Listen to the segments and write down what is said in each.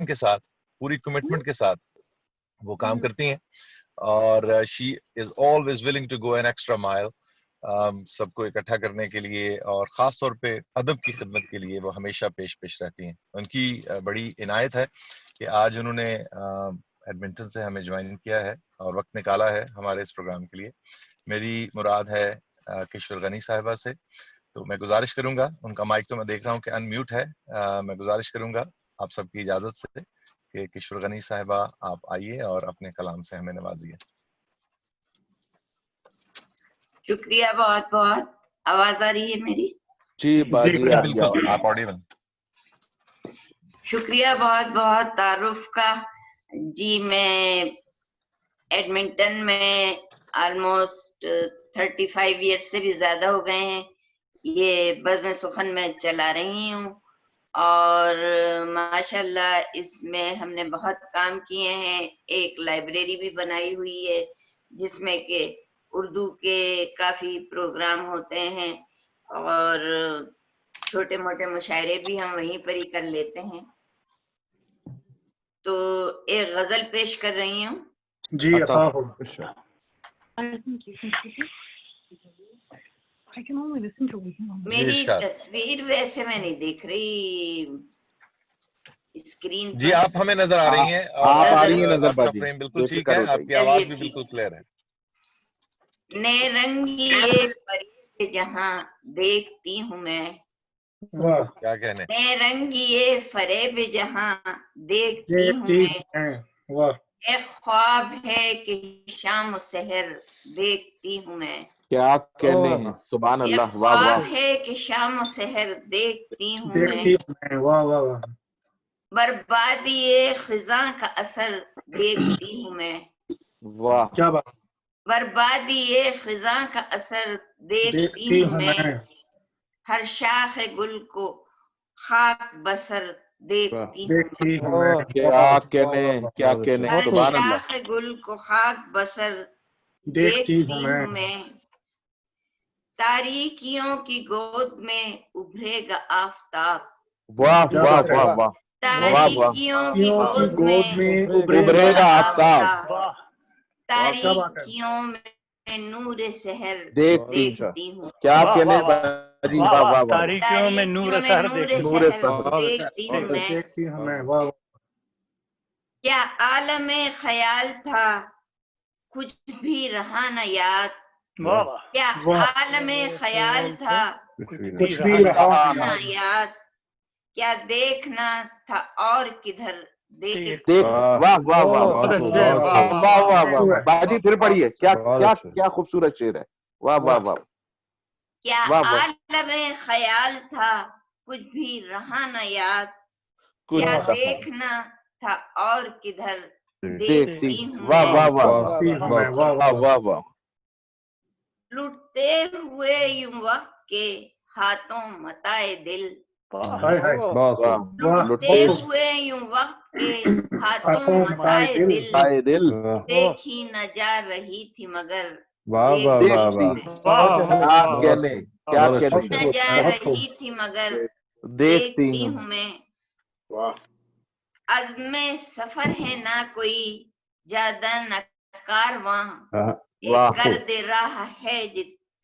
के साथ, पूरी कमिटमेंट के साथ वो काम करती हैं और she is always willing to go an extra mile सबको इकट्ठा करने के लिए, और ख़ास तौर पे अदब की खिदमत के लिए वो हमेशा पेश रहती हैं। उनकी बड़ी इनायत है कि आज उन्होंने एडमिंटन से हमें ज्वाइन किया है और वक्त निकाला है हमारे इस प्रोग्राम के लिए। मेरी मुराद है किशोर गनी साहिबा से, तो मैं गुजारिश करूंगा, उनका माइक तो मैं देख रहा हूँ कि अनम्यूट है, मैं गुजारिश करूंगा आप सबकी इजाज़त से कि किशोर गनी साहिबा आप आइए और अपने कलाम से हमें नवाजिए। शुक्रिया बहुत बहुत। आवाज आ रही है मेरी? जी बाजी बिल्कुल, आप ऑडिबल। शुक्रिया बहुत बहुत तारुफ का जी। मैं एडमिंटन में ऑलमोस्ट 35 ईयर्स से भी ज्यादा हो गए हैं ये बज़्म सुखन में चला रही हूँ, और माशाल्लाह इसमें हमने बहुत काम किए हैं। एक लाइब्रेरी भी बनाई हुई है जिसमें के उर्दू के काफी प्रोग्राम होते हैं और छोटे मोटे मुशायरे भी हम वहीं पर ही कर लेते हैं। तो एक गजल पेश कर रही हूँ। जी अता हो। मेरी तस्वीर वैसे मैं नहीं देख रही स्क्रीन जी, पर। आप हमें नजर आ रही हैं और आप आ रही हैं नजर आपका बाजी, फ्रेम बिल्कुल ठीक है, आपकी आवाज भी बिल्कुल क्लियर है। ने रंगी परी जहां देखती हूँ मैं, वाह क्या कहने, ने रंगी फरेब जहां देखती हूँ मैं, वाह एक ख्वाब है कि शाम सहर देखती हूँ मैं, क्या कहने हैं, सुभान एक अल्लाह, वाह ख्वाब वाह। है कि शाम सहर देखती हूँ देखती मैं, हूँ, वाह वाह वाह। बर्बादी खिजा का असर देखती हूँ मैं, वाह क्या बात। बर्बादी खिजा का असर देखती हूँ मैं, हर शाख गुल को खाक बसर देखती हूँ, देखती हूँ मैं। क्या कहने, क्या कहने, हर सुभान अल्लाह। शाख गुल को खाक बसर देखती देखती हूँ हूँ मैं, तारीकियों की गोद में उभरेगा आफताब, वाह वाह वाह वाह वाह। तारीकियों की गोद में उभरेगा आफताब, तारीकियों में नूर सहर देखती हूँ। क्या कहने बाजी, वाह वाह वाह। तारीकियों में नूर सहर देखती हूँ मैं। देखती हूँ मैं, वाह। क्या आलमे ख्याल था कुछ भी रहा न याद, क्या आलमे ख्याल था कुछ भी रहा न याद, क्या देखना था और किधर देख, वाह वाह वाह वाह वाह वाह। बाजी फिर पढ़िए, क्या क्या क्या खूबसूरत शेर है, वाह वाह वाह। क्या आलमे ख्याल था कुछ भी रहा न याद, क्या देखना था और किधर देखती हूँ वाह वाह मैं, वाह वाह वाह वाह। लुटते हुए यूं वक्त के हाथों मताए दिल, लुटते हुए यूं वक्त के हाथों मताए दिल, देखी न जा रही थी मगर क्या कहने, क्या कहने, न जा रही थी मगर देखती हूँ मैं, अज़्मे सफर है ना कोई ज्यादा न कारवां, एक गर्द राह है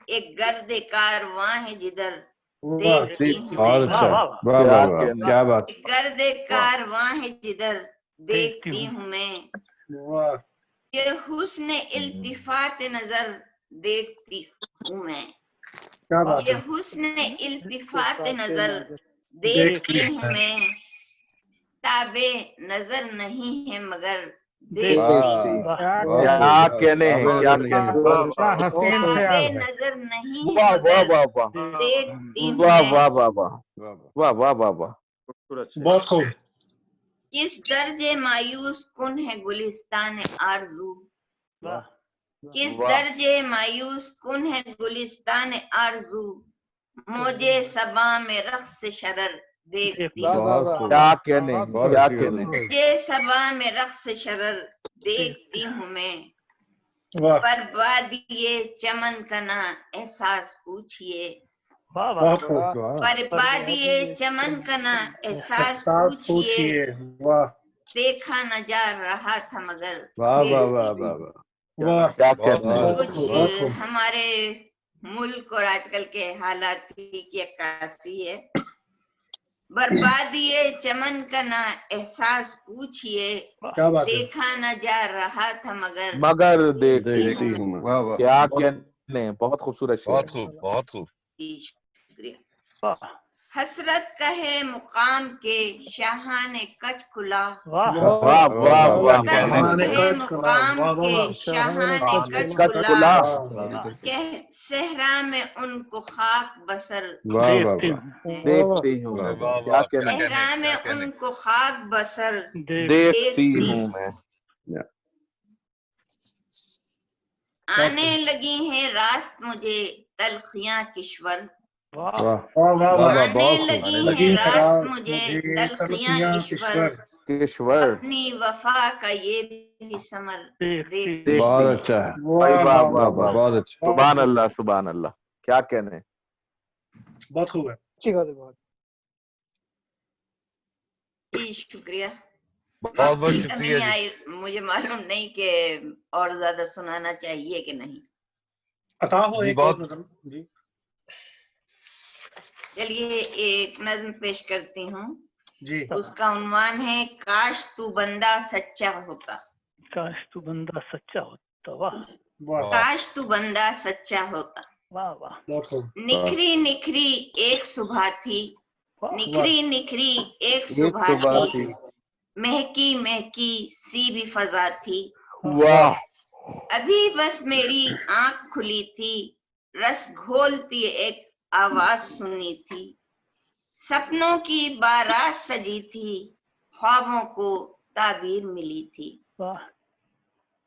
एक गर्द कारवां है जिधर देखती हूँ मैं, क्या बात। गर्द कारवां है जिधर देखती हूँ मैं, ये हुस्न इल्तिफात नजर देखती हूँ मैं, ये हुस्न इल्तिफात नजर देखती हूँ मैं, ताबे नजर नहीं है मगर देखती हूँ, क्या कहने, क्या कहने, ताबे नजर नहीं है वाह वाह मगर वाह वाह देखती हूँ वाह मैं, वाह वाह वाह वाह वाह वाह। बहुत खूब। किस दर्जे मायूस कुन है गुलिस्तान आरज़ू, किस दर्जे मायूस कुन है गुलिस्तान आरज़ू, मौजे सबा में रक़्स शरर देखती हूँ, क्या कहने, क्या कहने, मौजे सबा में रक़्स शरर देखती हूँ मैं, बर्बादिए चमन का ना एहसास पूछिए, बर्बादिए चमन का ना एहसास पूछिए, देखा न जा रहा था मगर वाह वाह देखती वाह हूँ। वाह वाह, वाह क्या बहुत कहते हैं। खूब। कुछ हमारे मुल्क और आजकल के हालात की अक्कासी है। बर्बादी चमन का ना एहसास पूछिए, क्या बात है। देखा न जा रहा था मगर मगर देखती देखती हूँ मैं। वाह वाह, क्या कहने, बहुत खूबसूरत शेर बहुत है। खूब, बहुत खूब। शुक्रिया। हसरत कहे मुकाम के शाहाने कच खुला, वाह वाह वाह वाह, क्या कहने। हसरत कहे कच खुला, मुकाम वाह वाह के वाह। शाहाने कच कच खुला, खुला। कह सहरा में उनको खाक बसर वाह वाह वाह, देखती हूँ वाह मैं। वाह क्या वाह, कहने, क्या कहने, सहरा में क्या कहने। उनको खाक बसर देखती हूँ मैं। आने लगी हैं रास्त मुझे तलखियां किश्वर, वाह वाह वाह वाह। वाह, आने बहुत खूब। लगी लगी हैं है रास्त रात मुझे मुझे तलखियां तलखियां किश्वर, किश्वर। ईश्वर, अपनी वफा का ये भी समर देखती बहुत हूँ। अच्छा है, वाह वाह वाह वाह, बहुत अच्छा। सुभान अल्लाह सुभान अल्लाह, क्या कहने। बहुत खूब है। जी शुक्रिया। बहुत बहुत कमी शुक्रिया जी। आई, मुझे मालूम नहीं कि और ज्यादा सुनाना चाहिए कि नहीं। अता हो जी, एक बहुत- और नज़म जी। चलिए एक नज्म पेश करती हूँ। जी उसका उन्वान है काश तू बंदा सच्चा होता। काश तू बंदा सच्चा होता। वाह वाह, काश तू बंदा सच्चा होता। वाह वाह बहुत खूब। निखरी निखरी एक सुबह थी, वाह, निखरी निखरी एक एक सुबह सुबह थी, थी, महकी महकी सी भी फजा थी। वाह अभी बस मेरी आंख खुली थी, रस घोलती एक आवाज सुनी थी। सपनों की बारात सजी थी, ख्वाबों को ताबीर मिली थी। वाह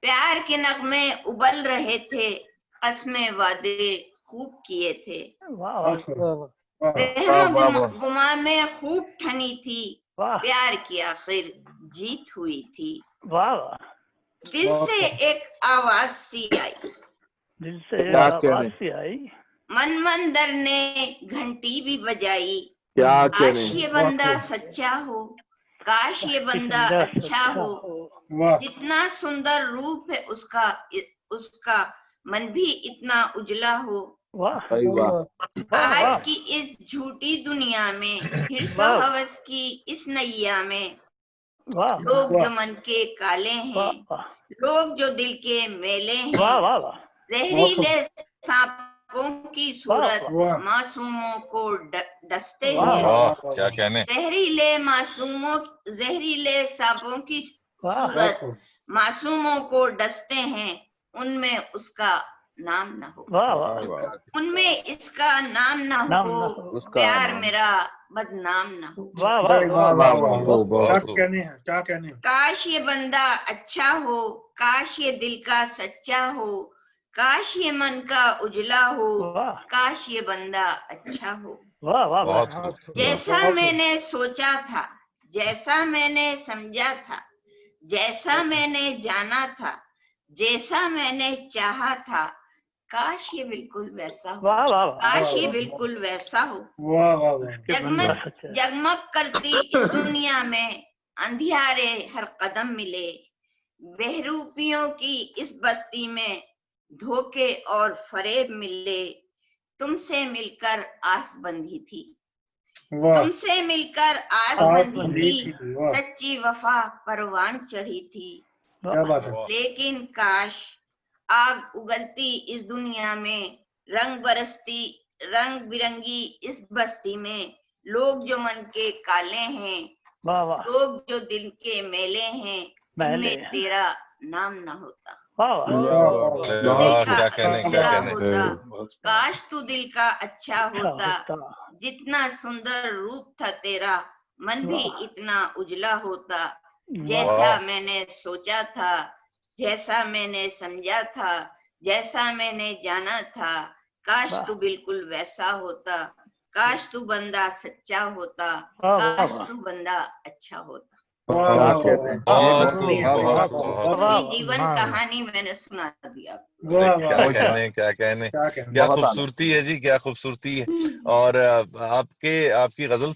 प्यार के नगमे उबल रहे थे, कसमें वादे खूब किए थे। वाह बहुत खूब। वाह वहम वाह, वाह। गुमा में खूब ठनी थी, वाह प्यार की आखिर जीत हुई थी। वाह वाह, दिल बहुत से खूब। एक आवाज सी आई, दिल से क्या आवाज कहने। सी आई। मन मंदर ने घंटी भी बजाई। क्या काश कहने। ये बहुत बंदा खूब। सच्चा हो, काश ये बंदा बंदा अच्छा सच्चा हो। वाह जितना सुंदर रूप है उसका, उसका मन भी इतना उजला हो। वाह सही वाह, वाह आज वाह की इस झूठी दुनिया में, हिर्स वाह हवस की इस नैया में, वाह लोग वाह। जो मन के काले वाह हैं, लोग जो दिल के मेले वाह हैं, वाह वाह जहरीले सांपों की सूरत वाह। मासूमों को डसते वाह, हैं। वाह, क्या कहने। जहरीले सांपों की वाह बहुत सूरत खूब। मासूमों को डसते हैं, उनमें उसका नाम न हो, वाह वाह वाह, वाह, उनमें इसका नाम न नाम हो, ना हो। उसका प्यार नाम। मेरा बदनाम न हो। वाह वाह वाह वाह वाह वाह, वाह। बहुत क्या खूब। कहने हैं, क्या कहने हैं। काश ये बंदा अच्छा हो, काश ये दिल का सच्चा हो, काश ये मन का उजला हो, वाह काश ये बंदा अच्छा हो। वाह वाह वाह, बहुत खूब। जैसा बहुत मैंने सोचा था, जैसा मैंने समझा था, जैसा मैंने जाना था, जैसा मैंने चाहा था, काश ये बिल्कुल वैसा हो, वाह वाह वाह, काश ये वाह, बिल्कुल वैसा हो। वाह वाह वाह। के बंदा जगमग सच्चा। जगमग करती इस दुनिया में अंधियारे हर कदम मिले, बहरूपियों की इस बस्ती में धोखे और फरेब मिले। तुमसे मिलकर आस बंधी थी, वाह तुमसे मिलकर आस आस बंधी बंधी थी, थी। वाह सच्ची वफा परवान चढ़ी थी। क्या बात है। वाह, लेकिन काश आग उगलती इस दुनिया में, रंग बरसती रंग बिरंगी इस बस्ती में, लोग जो मन के काले हैं, वाह वाह, लोग जो दिल के मेले हैं, मैले इनमें तेरा नाम ना होता। वाह वाह, वाह वाह तू बहुत दिल खूब। का क्या कहने, क्या अच्छा कहने। होता, काश तू दिल का अच्छा अच्छा होता। होता। जितना सुंदर रूप था तेरा, मन भी वाह। इतना उजला होता। वाह जैसा वाह। मैंने सोचा था, जैसा मैंने समझा था, जैसा मैंने जाना था, काश वाह। तू बिल्कुल वैसा होता, काश तू बंदा सच्चा होता, वाह वाह काश वाह, तू बंदा अच्छा होता। वाह क्या वाह कहने वाह। हैं। बहुत नज़म खूब, नहीं है, बहुत वाह, खूब, वाह, बहुत वाह, पूरी जीवन वाह, कहानी मैंने सुना दी आपको। वाह क्या वाह। कहने, क्या कहने। क्या कहने। क्या बहुत आला। खूबसूरती है जी, क्या खूबसूरती है। और आपकी गजल